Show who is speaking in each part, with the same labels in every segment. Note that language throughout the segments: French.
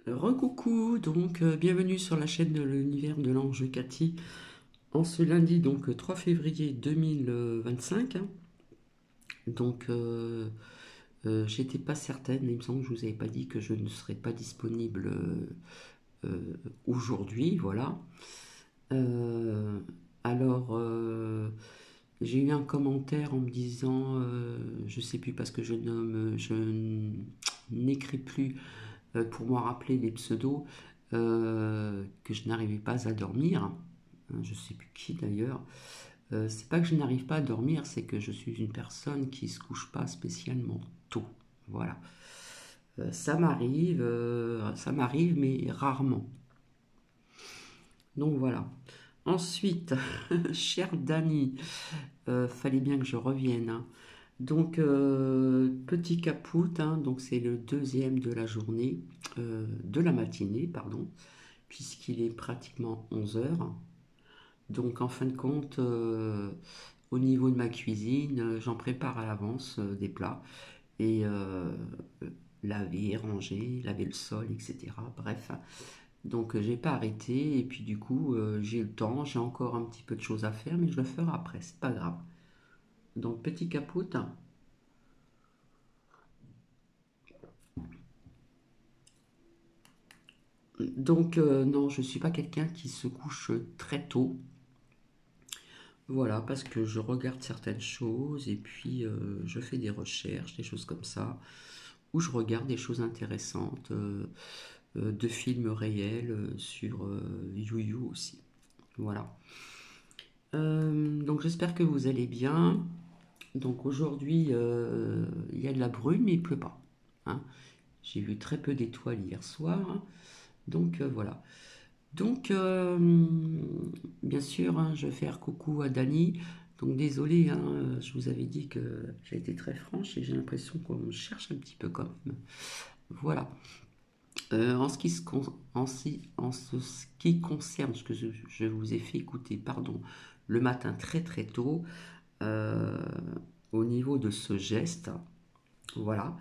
Speaker 1: Recoucou, donc bienvenue sur la chaîne de l'univers de l'ange Cathy en ce lundi donc 3 février 2025. Donc j'étais pas certaine, il me semble que je vous avais pas dit que je ne serais pas disponible aujourd'hui, voilà. Euh, alors j'ai eu un commentaire en me disant, je sais plus parce que je n'écris plus pour me rappeler les pseudos, que je n'arrivais pas à dormir. Je ne sais plus qui d'ailleurs. C'est pas que je n'arrive pas à dormir, c'est que je suis une personne qui se couche pas spécialement tôt. Voilà. Ça m'arrive, mais rarement. Donc voilà. Ensuite, cher Dany, fallait bien que je revienne, hein. Donc, petit caput, hein, donc c'est le deuxième de la journée, de la matinée, pardon, puisqu'il est pratiquement 11 heures. Donc, en fin de compte, au niveau de ma cuisine, j'en prépare à l'avance des plats et laver, ranger, laver le sol, etc. Bref, donc j'ai pas arrêté et puis du coup, j'ai le temps, j'ai encore un petit peu de choses à faire, mais je le ferai après, c'est pas grave. Donc, petit caput. Donc, non, je ne suis pas quelqu'un qui se couche très tôt. Voilà, parce que je regarde certaines choses et puis je fais des recherches, des choses comme ça, où je regarde des choses intéressantes, de films réels sur YouYou aussi. Voilà. Donc, j'espère que vous allez bien. Donc, aujourd'hui, il y a de la brume, mais il pleut pas, hein. J'ai vu très peu d'étoiles hier soir. Donc, voilà. Donc, bien sûr, hein, je vais faire coucou à Dany. Donc, désolé, hein, je vous avais dit que j'ai été très franche et j'ai l'impression qu'on me cherche un petit peu quand même. Voilà. En ce qui, se con- en ce qui concerne ce que je vous ai fait écouter, pardon, le matin très très tôt, euh, au niveau de ce geste, voilà.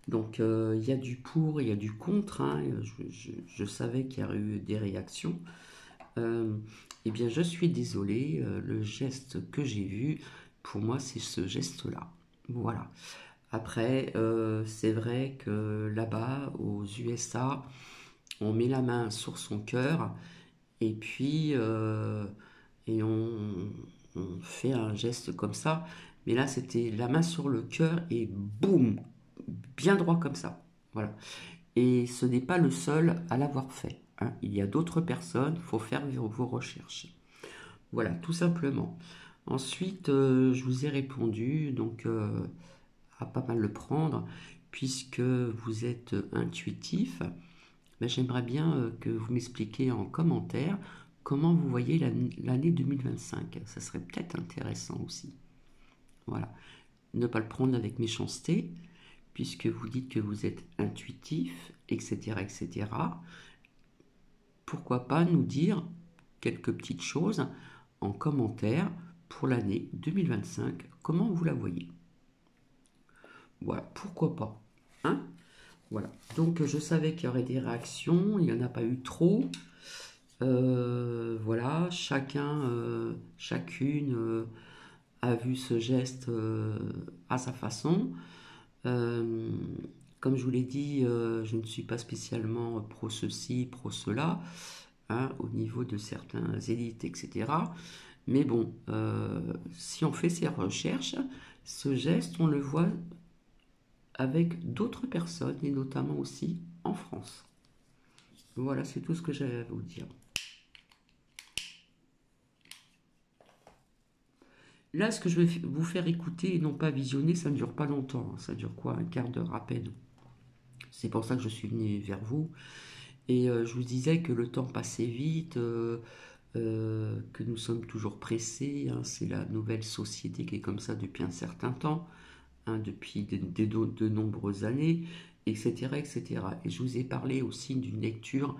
Speaker 1: Donc, il y a du pour, il y a du contre, hein. Je savais qu'il y aurait eu des réactions. Euh, eh bien, je suis désolée, le geste que j'ai vu, pour moi, c'est ce geste-là. Voilà. Après, c'est vrai que là-bas, aux USA, on met la main sur son cœur et puis on fait un geste comme ça. Mais là, c'était la main sur le cœur et boum, bien droit comme ça. Voilà. Et ce n'est pas le seul à l'avoir fait, hein. Il y a d'autres personnes, il faut faire vos recherches. Voilà, tout simplement. Ensuite, je vous ai répondu, donc à pas mal le prendre, puisque vous êtes intuitif. Ben, j'aimerais bien que vous m'expliquiez en commentaire comment vous voyez l'année 2025. Ça serait peut-être intéressant aussi. Voilà. Ne pas le prendre avec méchanceté, puisque vous dites que vous êtes intuitif, etc., etc. Pourquoi pas nous dire quelques petites choses en commentaire pour l'année 2025, comment vous la voyez. Voilà, pourquoi pas, hein. Voilà, donc je savais qu'il y aurait des réactions, il n'y en a pas eu trop. Voilà, chacune a vu ce geste à sa façon. Euh, Comme je vous l'ai dit, je ne suis pas spécialement pro ceci, pro cela, hein, au niveau de certains élites, etc. Mais bon, si on fait ces recherches, ce geste, on le voit avec d'autres personnes, et notamment aussi en France. Voilà, c'est tout ce que j'avais à vous dire. Là, ce que je vais vous faire écouter et non pas visionner, ça ne dure pas longtemps, hein. Ça dure quoi? Un quart d'heure à peine. C'est pour ça que je suis venu vers vous. Et je vous disais que le temps passait vite, que nous sommes toujours pressés, hein. C'est la nouvelle société qui est comme ça depuis un certain temps, hein, depuis de nombreuses années, etc., etc. Et je vous ai parlé aussi d'une lecture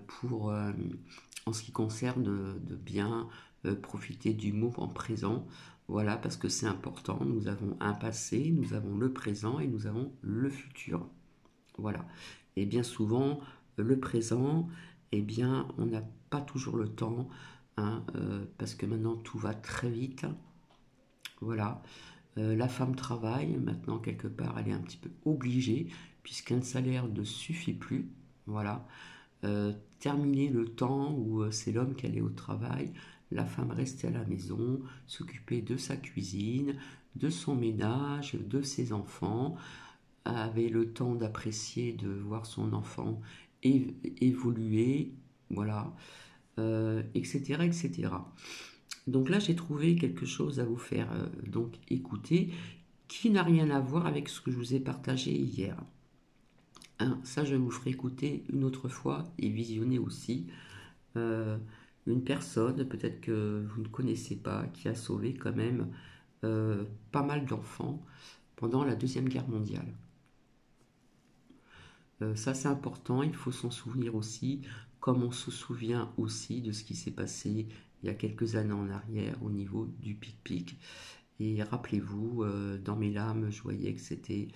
Speaker 1: pour, en ce qui concerne de bien profiter du moment présent. Voilà, parce que c'est important. Nous avons un passé, nous avons le présent et nous avons le futur. Voilà. Et bien souvent, le présent, eh bien, on n'a pas toujours le temps, hein, parce que maintenant tout va très vite. Voilà. La femme travaille, maintenant quelque part, elle est un petit peu obligée, puisqu'un salaire ne suffit plus. Voilà. Terminer le temps où c'est l'homme qui allait au travail, la femme restait à la maison, s'occuper de sa cuisine, de son ménage, de ses enfants, avait le temps d'apprécier, de voir son enfant évoluer, voilà, etc., etc. Donc là, j'ai trouvé quelque chose à vous faire donc écouter qui n'a rien à voir avec ce que je vous ai partagé hier. Hein, ça, je vous ferai écouter une autre fois et visionner aussi. Euh, une personne, peut-être que vous ne connaissez pas, qui a sauvé quand même pas mal d'enfants pendant la Deuxième Guerre mondiale. Ça, c'est important, il faut s'en souvenir aussi, comme on se souvient aussi de ce qui s'est passé il y a quelques années en arrière au niveau du pic-pic. Et rappelez-vous, dans mes larmes, je voyais que c'était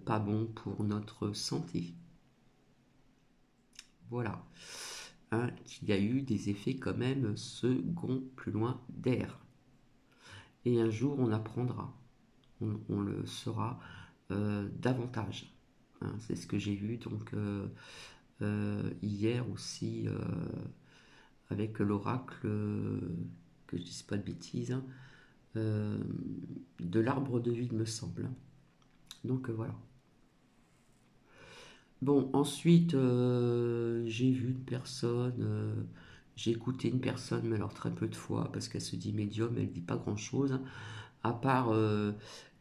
Speaker 1: pas bon pour notre santé. Voilà. Hein, qu'il y a eu des effets quand même second plus loin d'air. Et un jour, on apprendra, on le saura davantage. Hein, c'est ce que j'ai vu donc hier aussi avec l'oracle, que je ne dise pas de bêtises, hein, de l'arbre de vie, il me semble. Donc voilà. Bon, ensuite, j'ai vu une personne, j'ai écouté une personne, mais alors très peu de fois, parce qu'elle se dit médium, elle ne dit pas grand-chose, à part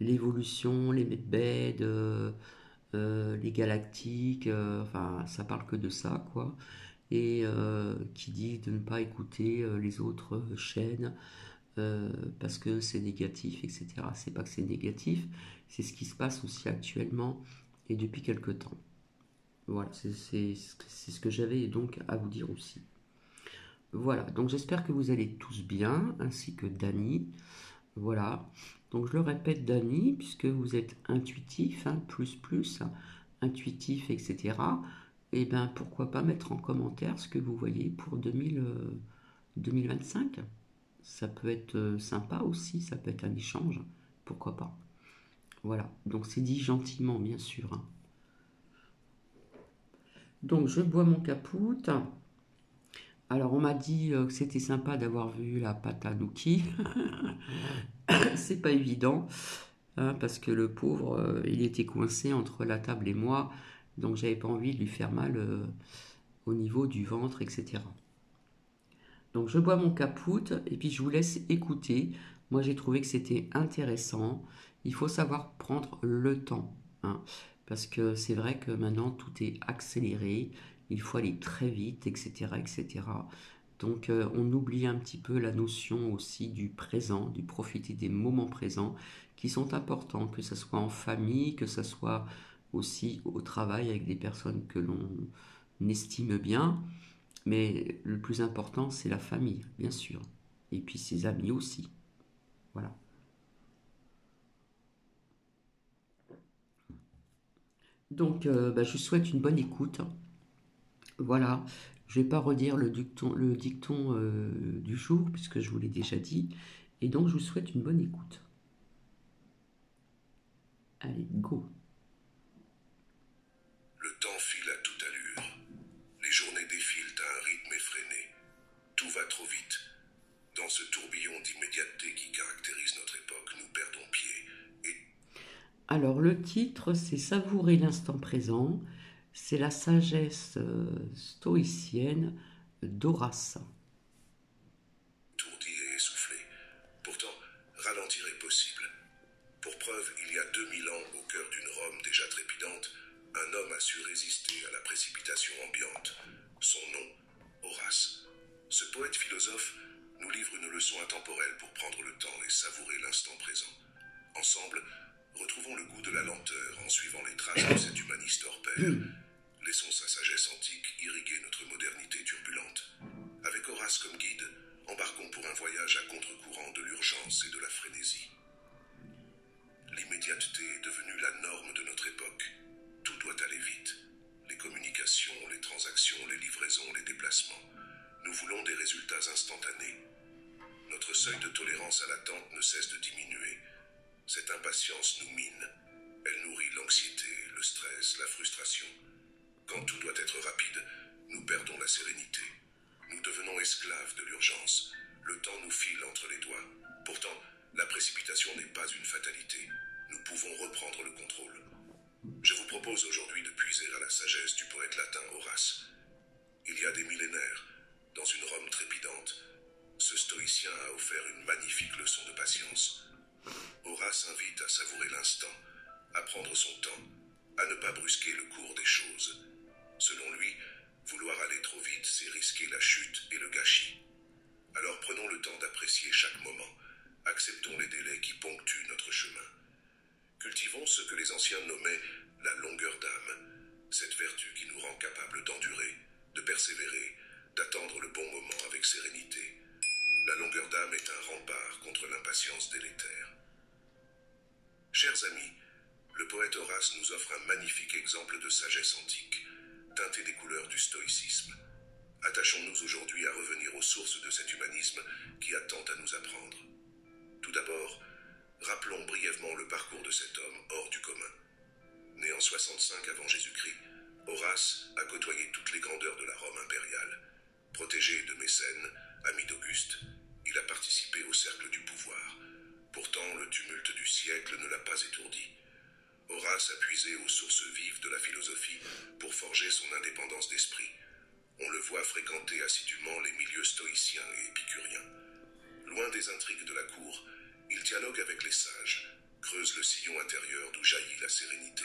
Speaker 1: l'évolution, les medbeds, les galactiques, enfin, ça parle que de ça, quoi. Et qui dit de ne pas écouter les autres chaînes, parce que c'est négatif, etc. C'est pas que c'est négatif, c'est ce qui se passe aussi actuellement et depuis quelque temps. Voilà, c'est ce que j'avais donc à vous dire aussi. Voilà, donc j'espère que vous allez tous bien, ainsi que Dany. Voilà, donc je le répète, Dany, puisque vous êtes intuitif, hein, plus, intuitif, etc. Et bien pourquoi pas mettre en commentaire ce que vous voyez pour 2025. Ça peut être sympa aussi, ça peut être un échange, pourquoi pas. Voilà, donc c'est dit gentiment, bien sûr, hein. Donc je bois mon capoute. Alors on m'a dit que c'était sympa d'avoir vu la pâte à Nuki. C'est pas évident, hein, parce que le pauvre, il était coincé entre la table et moi, donc j'avais pas envie de lui faire mal au niveau du ventre, etc. Donc je bois mon capoute et puis je vous laisse écouter. Moi j'ai trouvé que c'était intéressant. Il faut savoir prendre le temps, hein, parce que c'est vrai que maintenant tout est accéléré. Il faut aller très vite, etc., etc. Donc on oublie un petit peu la notion aussi du présent, du profiter des moments présents qui sont importants, que ce soit en famille, que ce soit aussi au travail avec des personnes que l'on estime bien. Mais le plus important, c'est la famille, bien sûr. Et puis ses amis aussi. Voilà. Donc, je vous souhaite une bonne écoute. Voilà. Je ne vais pas redire le dicton du jour, puisque je vous l'ai déjà dit. Et donc, je vous souhaite une bonne écoute. Allez, go.
Speaker 2: Le temps file à toute allure. Les journées défilent à un rythme effréné. Tout va trop vite. Dans ce tourbillon d'immédiateté qui caractérise notre époque, nous perdons pied et...
Speaker 1: Alors, le titre, c'est Savourer l'instant présent. C'est la sagesse stoïcienne d'Horace.
Speaker 2: Tourdi et essoufflé. Pourtant, ralentir est possible. Pour preuve, il y a 2000 ans, au cœur d'une Rome déjà trépidante, un homme a su résister à la précipitation ambiante. Son nom, Horace. Ce poète philosophe nous livre une leçon intemporelle pour prendre le temps et savourer l'instant présent. Ensemble, retrouvons le goût de la lenteur en suivant les traces de cet humaniste hors pair. Laissons sa sagesse antique irriguer notre modernité turbulente. Avec Horace comme guide, embarquons pour un voyage à contre-courant de l'urgence et de la frénésie. L'immédiateté est devenue la norme de notre époque. Tout doit aller vite. Les communications, les transactions l'expédition, les livraisons, les déplacements. Nous voulons des résultats instantanés. Notre seuil de tolérance à l'attente ne cesse de diminuer. Cette impatience nous mine. Elle nourrit l'anxiété, le stress, la frustration. Quand tout doit être rapide, nous perdons la sérénité. Nous devenons esclaves de l'urgence. Le temps nous file entre les doigts. Pourtant, la précipitation n'est pas une fatalité. Nous pouvons reprendre le contrôle. Je vous propose aujourd'hui de puiser à la sagesse du poète latin Horace. Il y a des millénaires, dans une Rome trépidante, ce stoïcien a offert une magnifique leçon de patience. Horace invite à savourer l'instant, à prendre son temps, à ne pas brusquer le cours des choses. Selon lui, vouloir aller trop vite, c'est risquer la chute et le gâchis. Alors prenons le temps d'apprécier chaque moment, acceptons les délais qui ponctuent notre chemin. Cultivons ce que les anciens nommaient la longueur d'âme, cette vertu qui nous rend capables d'endurer, de persévérer, d'attendre le bon moment avec sérénité. La longueur d'âme est un rempart contre l'impatience délétère. Chers amis, le poète Horace nous offre un magnifique exemple de sagesse antique, teinté des couleurs du stoïcisme. Attachons-nous aujourd'hui à revenir aux sources de cet humanisme qui a tant à nous apprendre. Tout d'abord, rappelons brièvement le parcours de cet homme hors du commun. Né en 65 avant Jésus-Christ, Horace a côtoyé toutes les grandeurs de la Rome impériale. Protégé de Mécène, ami d'Auguste, il a participé au cercle du pouvoir. Pourtant, le tumulte du siècle ne l'a pas étourdi. Horace a puisé aux sources vives de la philosophie pour forger son indépendance d'esprit. On le voit fréquenter assidûment les milieux stoïciens et épicuriens. Loin des intrigues de la cour, il dialogue avec les sages, creuse le sillon intérieur d'où jaillit la sérénité.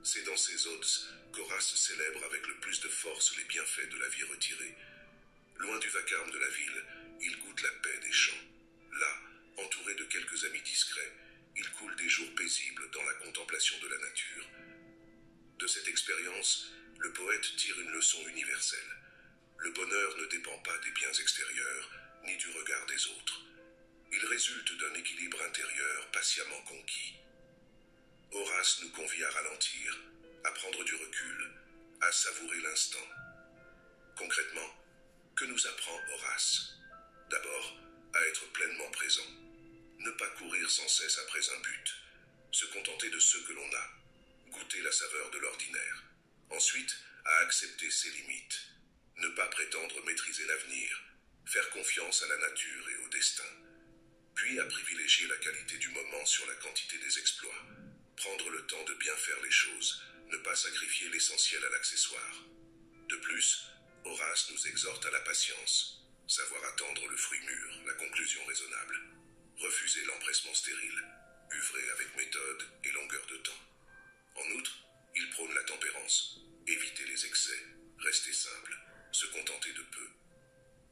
Speaker 2: C'est dans ces odes qu'Horace célèbre avec le plus de force les bienfaits de la vie retirée. Loin du vacarme de la ville, il goûte la paix des champs. Là, entouré de quelques amis discrets, il coule des jours paisibles dans la contemplation de la nature. De cette expérience, le poète tire une leçon universelle. Le bonheur ne dépend pas des biens extérieurs, ni du regard des autres. Il résulte d'un équilibre intérieur patiemment conquis. Horace nous convie à ralentir, à prendre du recul, à savourer l'instant. Concrètement, que nous apprend Horace? D'abord, à être pleinement présent. Ne pas courir sans cesse après un but. Se contenter de ce que l'on a. Goûter la saveur de l'ordinaire. Ensuite, à accepter ses limites. Ne pas prétendre maîtriser l'avenir. Faire confiance à la nature et au destin. Puis à privilégier la qualité du moment sur la quantité des exploits. Prendre le temps de bien faire les choses. Ne pas sacrifier l'essentiel à l'accessoire. De plus, Horace nous exhorte à la patience. Savoir attendre le fruit mûr, la conclusion raisonnable. Refuser l'empressement stérile. Œuvrer avec méthode et longueur de temps. En outre, il prône la tempérance. Éviter les excès. Rester simple. Se contenter de peu.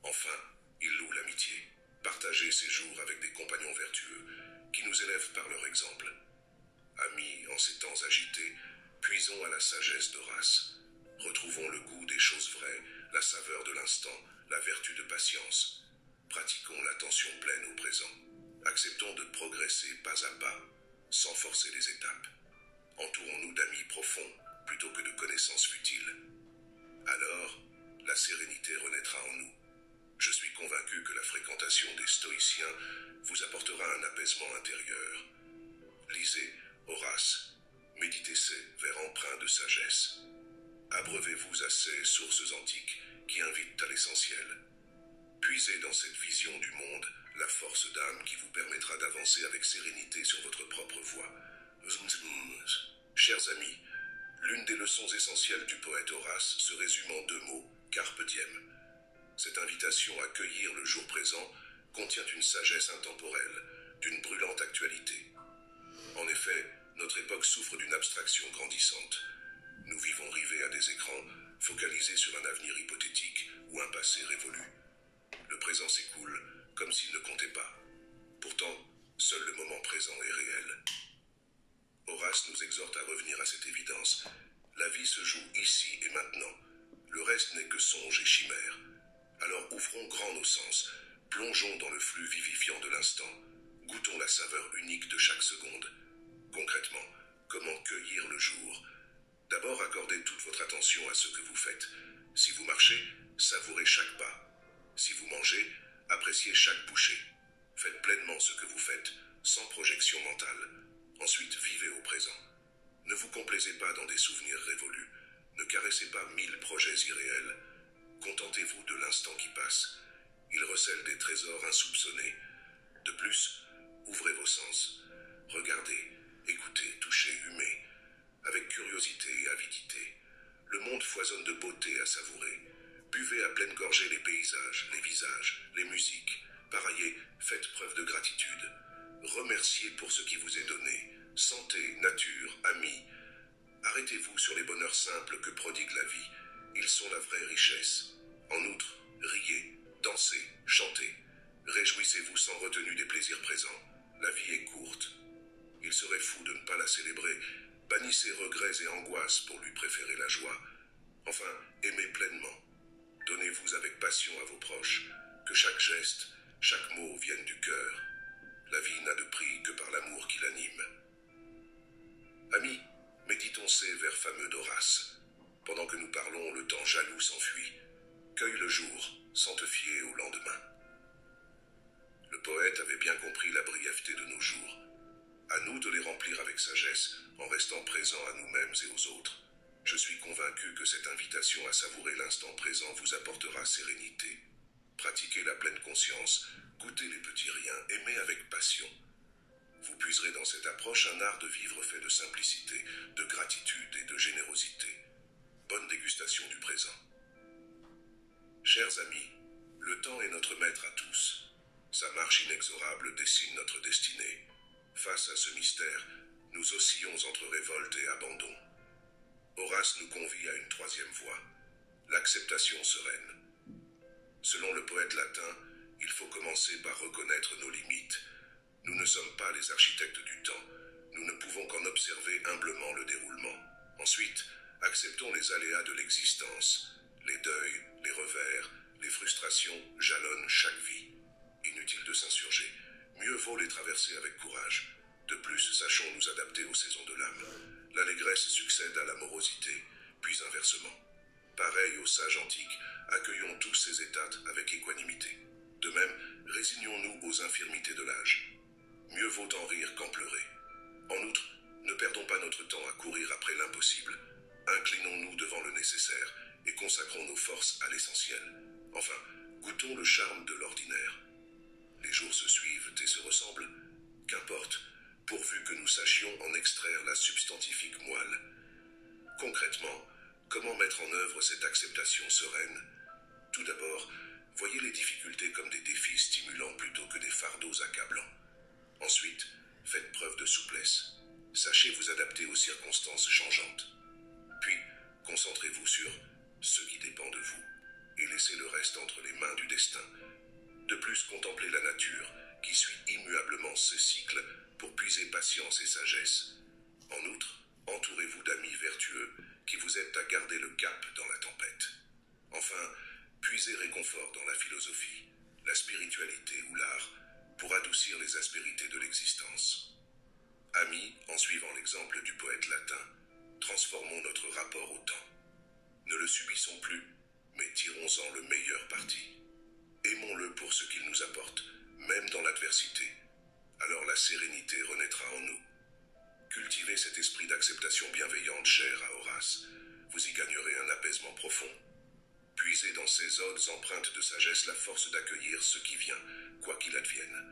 Speaker 2: Enfin, il loue l'amitié. Partager ses jours avec des compagnons vertueux qui nous élèvent par leur exemple. Amis en ces temps agités, puisons à la sagesse d'Horace. Retrouvons le goût des choses vraies, la saveur de l'instant, la vertu de patience. Pratiquons l'attention pleine au présent. Acceptons de progresser pas à pas, sans forcer les étapes. Entourons-nous d'amis profonds plutôt que de connaissances futiles. Alors, la sérénité renaîtra en nous. Je suis convaincu que la fréquentation des stoïciens vous apportera un apaisement intérieur. Lisez Horace, méditez ces vers empreints de sagesse. Abreuvez-vous à ces sources antiques qui invitent à l'essentiel. Puisez dans cette vision du monde la force d'âme qui vous permettra d'avancer avec sérénité sur votre propre voie. Chers amis, l'une des leçons essentielles du poète Horace se résume en 2 mots, carpe diem. Cette invitation à cueillir le jour présent contient une sagesse intemporelle, d'une brûlante actualité. En effet, notre époque souffre d'une abstraction grandissante. Nous vivons rivés à des écrans, focalisés sur un avenir hypothétique ou un passé révolu. Le présent s'écoule comme s'il ne comptait pas. Pourtant, seul le moment présent est réel. Horace nous exhorte à revenir à cette évidence. La vie se joue ici et maintenant. Le reste n'est que songe et chimère. Alors ouvrons grand nos sens, plongeons dans le flux vivifiant de l'instant, goûtons la saveur unique de chaque seconde. Concrètement, comment cueillir le jour? D'abord, accordez toute votre attention à ce que vous faites. Si vous marchez, savourez chaque pas. Si vous mangez, appréciez chaque bouchée. Faites pleinement ce que vous faites, sans projection mentale. Ensuite, vivez au présent. Ne vous complaisez pas dans des souvenirs révolus. Ne caressez pas 1000 projets irréels. Contentez-vous de l'instant qui passe. Il recèle des trésors insoupçonnés. De plus, ouvrez vos sens. Regardez, écoutez, touchez, humez. Avec curiosité et avidité. Le monde foisonne de beauté à savourer. Buvez à pleine gorgée les paysages, les visages, les musiques. Pareillez, faites preuve de gratitude. Remerciez pour ce qui vous est donné. Santé, nature, amis. Arrêtez-vous sur les bonheurs simples que prodigue la vie. Ils sont la vraie richesse. En outre, riez, dansez, chantez. Réjouissez-vous sans retenue des plaisirs présents. La vie est courte. Il serait fou de ne pas la célébrer. Bannissez regrets et angoisses pour lui préférer la joie. Enfin, aimez pleinement. Donnez-vous avec passion à vos proches. Que chaque geste, chaque mot vienne du cœur. La vie n'a de prix que par l'amour qui l'anime. Amis, méditons ces vers fameux d'Horace. Pendant que nous parlons, le temps jaloux s'enfuit. Cueille le jour, sans te fier au lendemain. Le poète avait bien compris la brièveté de nos jours. À nous de les remplir avec sagesse, en restant présents à nous-mêmes et aux autres. Je suis convaincu que cette invitation à savourer l'instant présent vous apportera sérénité. Pratiquez la pleine conscience, goûtez les petits riens, aimez avec passion. Vous puiserez dans cette approche un art de vivre fait de simplicité, de gratitude et de générosité. Bonne dégustation du présent. Chers amis, le temps est notre maître à tous. Sa marche inexorable dessine notre destinée. Face à ce mystère, nous oscillons entre révolte et abandon. Horace nous convie à une troisième voie, l'acceptation sereine. Selon le poète latin, il faut commencer par reconnaître nos limites. Nous ne sommes pas les architectes du temps, nous ne pouvons qu'en observer humblement le déroulement. Ensuite, acceptons les aléas de l'existence. Les deuils, les revers, les frustrations jalonnent chaque vie. Inutile de s'insurger, mieux vaut les traverser avec courage. De plus, sachons nous adapter aux saisons de l'âme. L'allégresse succède à la morosité, puis inversement. Pareil aux sages antiques, accueillons tous ces états avec équanimité. De même, résignons-nous aux infirmités de l'âge. Mieux vaut en rire qu'en pleurer. En outre, ne perdons pas notre temps à courir après l'impossible. Inclinons-nous devant le nécessaire et consacrons nos forces à l'essentiel. Enfin, goûtons le charme de l'ordinaire. Les jours se suivent et se ressemblent. Qu'importe, pourvu que nous sachions en extraire la substantifique moelle. Concrètement, comment mettre en œuvre cette acceptation sereine? Tout d'abord, voyez les difficultés comme des défis stimulants plutôt que des fardeaux accablants. Ensuite, faites preuve de souplesse. Sachez vous adapter aux circonstances changeantes. Puis, concentrez-vous sur ce qui dépend de vous et laissez le reste entre les mains du destin. De plus, contemplez la nature qui suit immuablement ce cycle pour puiser patience et sagesse. En outre, entourez-vous d'amis vertueux qui vous aident à garder le cap dans la tempête. Enfin, puisez réconfort dans la philosophie, la spiritualité ou l'art pour adoucir les aspérités de l'existence. Amis, en suivant l'exemple du poète latin, transformons notre rapport au temps. Ne le subissons plus, mais tirons-en le meilleur parti. Aimons-le pour ce qu'il nous apporte, même dans l'adversité. Alors la sérénité renaîtra en nous. Cultivez cet esprit d'acceptation bienveillante cher à Horace. Vous y gagnerez un apaisement profond. Puisez dans ces odes empreintes de sagesse la force d'accueillir ce qui vient, quoi qu'il advienne.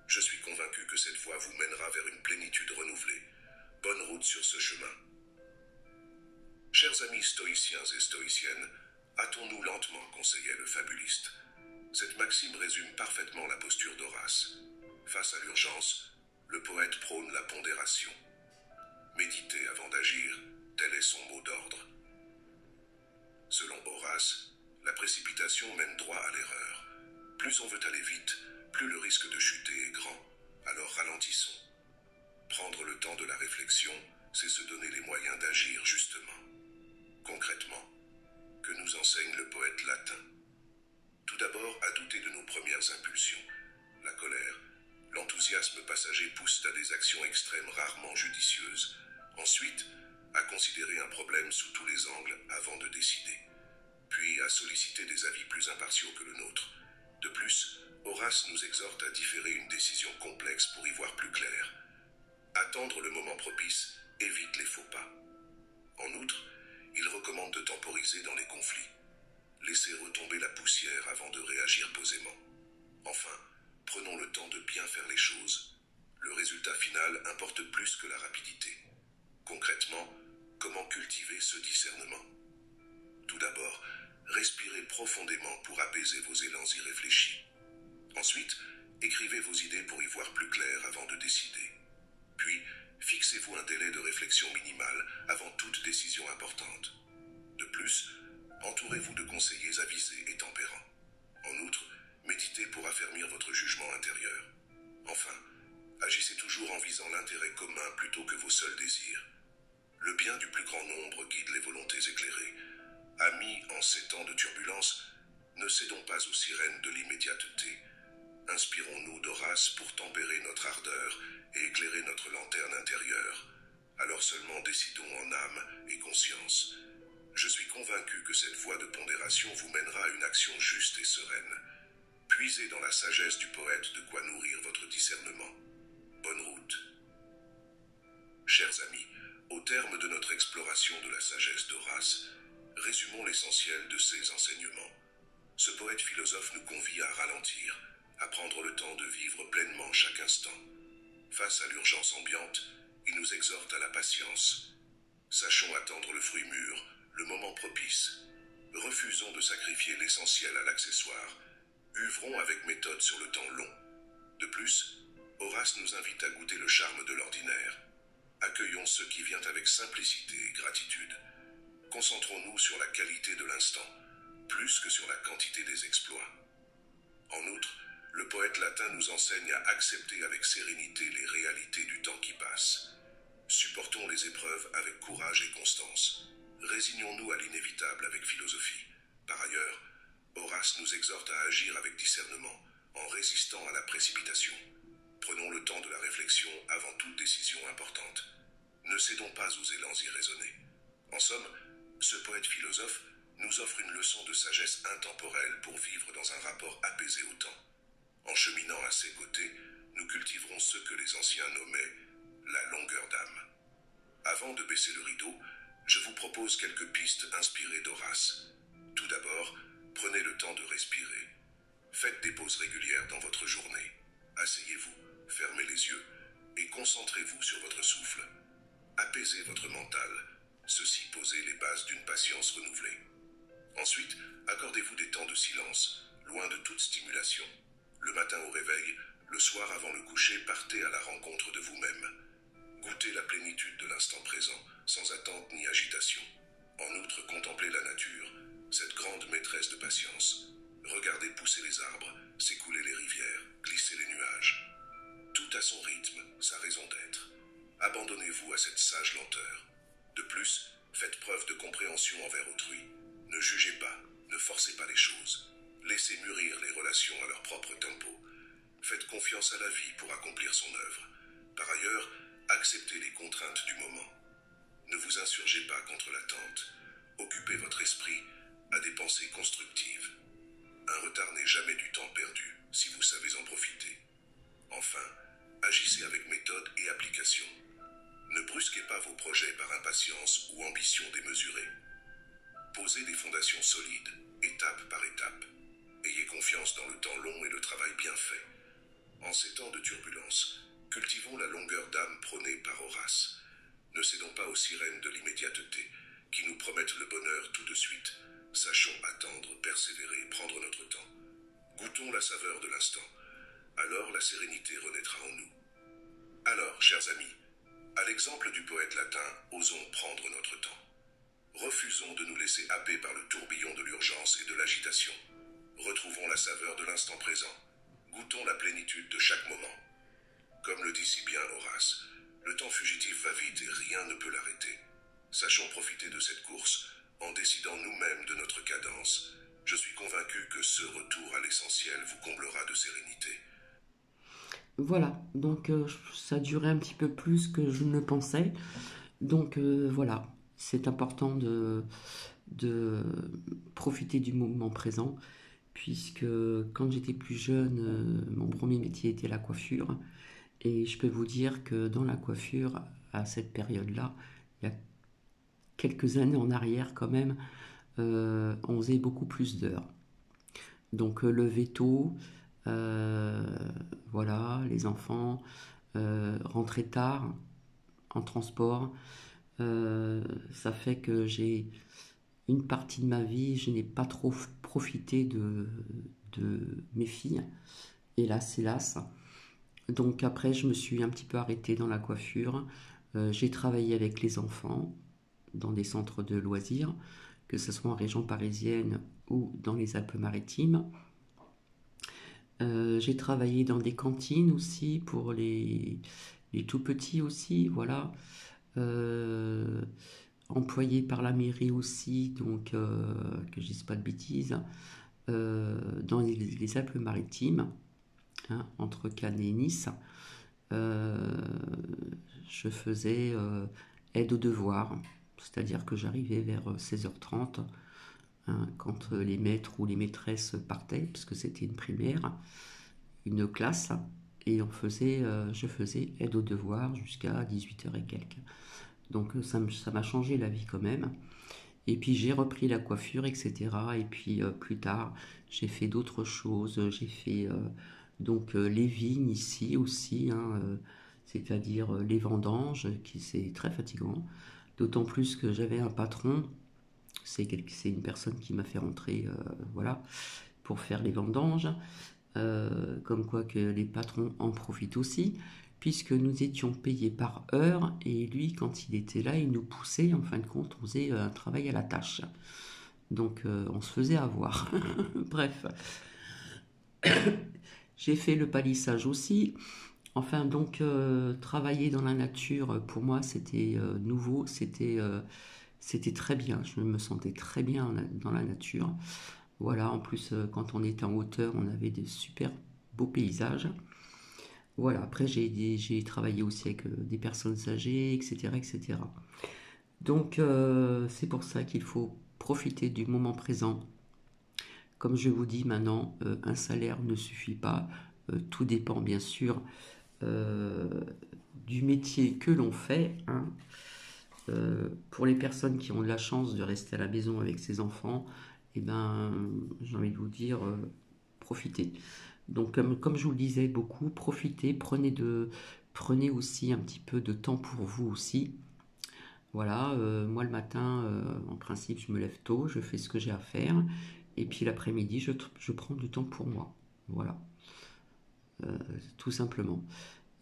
Speaker 2: Je suis convaincu que cette voie vous mènera vers une plénitude renouvelée. Bonne route sur ce chemin. Chers amis stoïciens et stoïciennes, hâtons-nous lentement, conseillait le fabuliste. Cette maxime résume parfaitement la posture d'Horace. Face à l'urgence, le poète prône la pondération. Méditer avant d'agir, tel est son mot d'ordre. Selon Horace, la précipitation mène droit à l'erreur. Plus on veut aller vite, plus le risque de chuter est grand. Alors ralentissons. Prendre le temps de la réflexion, c'est se donner les moyens d'agir justement. Concrètement, que nous enseigne le poète latin? Tout d'abord, à douter de nos premières impulsions. La colère, l'enthousiasme passager poussent à des actions extrêmes rarement judicieuses. Ensuite, à considérer un problème sous tous les angles avant de décider. Puis à solliciter des avis plus impartiaux que le nôtre. De plus, Horace nous exhorte à différer une décision complexe pour y voir plus clair. Attendre le moment propice évite les faux pas. En outre, il recommande de temporiser dans les conflits. Laissez retomber la poussière avant de réagir posément. Enfin, prenons le temps de bien faire les choses. Le résultat final importe plus que la rapidité. Concrètement, comment cultiver ce discernement? Tout d'abord, respirez profondément pour apaiser vos élans irréfléchis. Ensuite, écrivez vos idées pour y voir plus clair avant de décider. Puis, fixez-vous un délai de réflexion minimal avant toute décision importante. De plus, entourez-vous de conseillers avisés et tempérants. En outre, méditez pour affermir votre jugement intérieur. Enfin, agissez toujours en visant l'intérêt commun plutôt que vos seuls désirs. Le bien du plus grand nombre guide les volontés éclairées. Amis, en ces temps de turbulence, ne cédons pas aux sirènes de l'immédiateté. Inspirons-nous d'Horace pour tempérer notre ardeur et éclairer notre lanterne intérieure. Alors seulement décidons en âme et conscience. Je suis convaincu que cette voie de pondération vous mènera à une action juste et sereine. Puisez dans la sagesse du poète de quoi nourrir votre discernement. Bonne route. Chers amis, au terme de notre exploration de la sagesse d'Horace, résumons l'essentiel de ses enseignements. Ce poète philosophe nous convie à ralentir, à prendre le temps de vivre pleinement chaque instant. Face à l'urgence ambiante, il nous exhorte à la patience. Sachons attendre le fruit mûr, le moment propice. Refusons de sacrifier l'essentiel à l'accessoire. Œuvrons avec méthode sur le temps long. De plus, Horace nous invite à goûter le charme de l'ordinaire. Accueillons ce qui vient avec simplicité et gratitude. Concentrons-nous sur la qualité de l'instant, plus que sur la quantité des exploits. En outre, le poète latin nous enseigne à accepter avec sérénité les réalités du temps qui passe. Supportons les épreuves avec courage et constance. Résignons-nous à l'inévitable avec philosophie. Par ailleurs, Horace nous exhorte à agir avec discernement, en résistant à la précipitation. Prenons le temps de la réflexion avant toute décision importante. Ne cédons pas aux élans irraisonnés. En somme, ce poète philosophe nous offre une leçon de sagesse intemporelle pour vivre dans un rapport apaisé au temps. En cheminant à ses côtés, nous cultiverons ce que les anciens nommaient la longueur d'âme. Avant de baisser le rideau, je vous propose quelques pistes inspirées d'Horace. Tout d'abord, prenez le temps de respirer. Faites des pauses régulières dans votre journée. Asseyez-vous, fermez les yeux et concentrez-vous sur votre souffle. Apaisez votre mental. Ceci posez les bases d'une patience renouvelée. Ensuite, accordez-vous des temps de silence, loin de toute stimulation. Le matin au réveil, le soir avant le coucher, partez à la rencontre de vous-même. Goûtez la plénitude de l'instant présent, sans attente ni agitation. En outre, contemplez la nature, cette grande maîtresse de patience. Regardez pousser les arbres, s'écouler les rivières, glisser les nuages. Tout a son rythme, sa raison d'être. Abandonnez-vous à cette sage lenteur. De plus, faites preuve de compréhension envers autrui. Ne jugez pas, ne forcez pas les choses. Laissez mûrir les relations à leur propre tempo. Faites confiance à la vie pour accomplir son œuvre. Par ailleurs, acceptez les contraintes du moment. Ne vous insurgez pas contre l'attente. Occupez votre esprit à des pensées constructives. Un retard n'est jamais du temps perdu si vous savez en profiter. Enfin, agissez avec méthode et application. Ne brusquez pas vos projets par impatience ou ambition démesurée. Posez des fondations solides, étape par étape. Ayez confiance dans le temps long et le travail bien fait. En ces temps de turbulence, cultivons la longueur d'âme prônée par Horace. Ne cédons pas aux sirènes de l'immédiateté qui nous promettent le bonheur tout de suite. Sachons attendre, persévérer, prendre notre temps. Goûtons la saveur de l'instant. Alors la sérénité renaîtra en nous. Alors, chers amis, à l'exemple du poète latin, osons prendre notre temps. Refusons de nous laisser happer par le tourbillon de l'urgence et de l'agitation. Retrouvons la saveur de l'instant présent. Goûtons la plénitude de chaque moment. Comme le dit si bien Horace, le temps fugitif va vite et rien ne peut l'arrêter. Sachons profiter de cette course en décidant nous-mêmes de notre cadence. Je suis convaincu que ce retour à l'essentiel vous comblera de sérénité.
Speaker 1: Voilà, donc ça durait un petit peu plus que je ne le pensais. Donc voilà, c'est important de profiter du moment présent, puisque quand j'étais plus jeune, mon premier métier était la coiffure. Et je peux vous dire que dans la coiffure, à cette période-là, il y a quelques années en arrière quand même, on faisait beaucoup plus d'heures. Donc lever tôt, euh, voilà, les enfants, rentrer tard en transport, euh, ça fait que j'ai une partie de ma vie, je n'ai pas trop profité de mes filles, hélas, hélas. Donc après, je me suis un petit peu arrêtée dans la coiffure. J'ai travaillé avec les enfants dans des centres de loisirs, que ce soit en région parisienne ou dans les Alpes-Maritimes. J'ai travaillé dans des cantines aussi pour les tout petits aussi, voilà. Euh, Employé par la mairie aussi, donc que je dise pas de bêtises, dans les Alpes-Maritimes, hein, entre Cannes et Nice. Euh, je faisais aide aux devoirs, c'est-à-dire que j'arrivais vers 16h30, hein, quand les maîtres ou les maîtresses partaient, parce que c'était une primaire, une classe, et je faisais aide aux devoirs jusqu'à 18h et quelques. Donc ça m'a changé la vie quand même. Et puis j'ai repris la coiffure, etc. Et puis plus tard, j'ai fait d'autres choses. J'ai fait les vignes ici aussi, hein, c'est-à-dire les vendanges, qui c'est très fatigant. D'autant plus que j'avais un patron, c'est une personne qui m'a fait rentrer, voilà, pour faire les vendanges. Comme quoi que les patrons en profitent aussi, puisque nous étions payés par heure, et lui, quand il était là, il nous poussait, en fin de compte, on faisait un travail à la tâche. Donc on se faisait avoir. Bref, j'ai fait le palissage aussi. Enfin, donc travailler dans la nature, pour moi, c'était nouveau, c'était très bien. Je me sentais très bien dans la nature. Voilà, en plus, quand on était en hauteur, on avait des super beaux paysages. Voilà, après j'ai travaillé aussi avec des personnes âgées, etc., etc. Donc c'est pour ça qu'il faut profiter du moment présent. Comme je vous dis maintenant, un salaire ne suffit pas. Tout dépend bien sûr euh, du métier que l'on fait, hein. Pour les personnes qui ont de la chance de rester à la maison avec ses enfants, eh ben, j'ai envie de vous dire, profitez. Donc, comme je vous le disais, beaucoup, profitez, prenez aussi un petit peu de temps pour vous aussi. Voilà, moi le matin, en principe, je me lève tôt, je fais ce que j'ai à faire, et puis l'après-midi, je prends du temps pour moi. Voilà, tout simplement.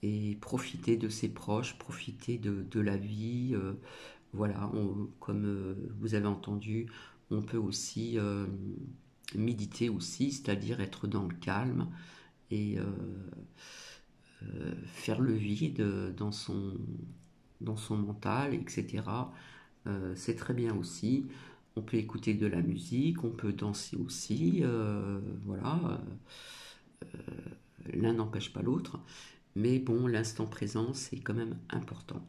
Speaker 1: Et profiter de ses proches, profiter de la vie. Voilà, comme vous avez entendu, on peut aussi méditer aussi, c'est-à-dire être dans le calme et faire le vide dans son mental, etc. C'est très bien aussi. On peut écouter de la musique, on peut danser aussi. Voilà, l'un n'empêche pas l'autre. Mais bon, l'instant présent, c'est quand même important.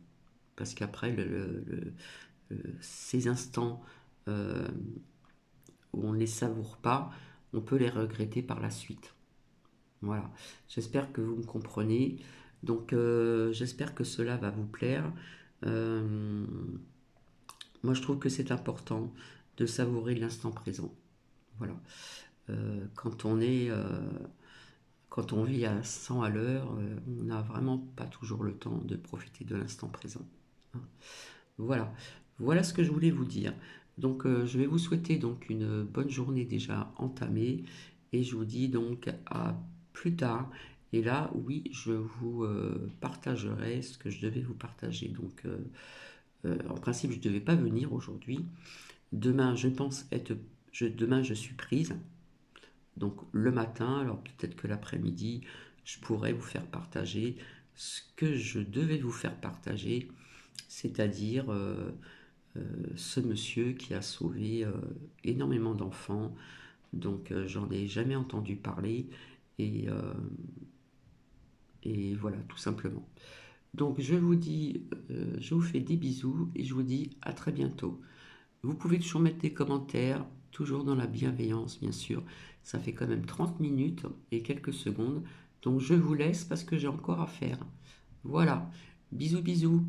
Speaker 1: Parce qu'après, ces instants euh, où on ne les savoure pas, on peut les regretter par la suite. Voilà, j'espère que vous me comprenez. Donc j'espère que cela va vous plaire. Euh, Moi je trouve que c'est important de savourer l'instant présent. Voilà. Quand quand on vit à 100 à l'heure, on n'a vraiment pas toujours le temps de profiter de l'instant présent, hein. Voilà, voilà ce que je voulais vous dire. Donc je vais vous souhaiter donc une bonne journée déjà entamée et je vous dis donc à plus tard. Et là, oui, je vous partagerai ce que je devais vous partager. Donc en principe, je ne devais pas venir aujourd'hui. Demain, je pense demain, je suis prise. Donc le matin, alors peut-être que l'après-midi, je pourrais vous faire partager ce que je devais vous faire partager, c'est-à-dire ce monsieur qui a sauvé énormément d'enfants. Donc j'en ai jamais entendu parler et, euh, et voilà, tout simplement. Donc je vous dis, je vous fais des bisous et je vous dis à très bientôt. Vous pouvez toujours mettre des commentaires, toujours dans la bienveillance, bien sûr. Ça fait quand même 30 minutes et quelques secondes. Donc je vous laisse parce que j'ai encore à faire. Voilà. Bisous, bisous.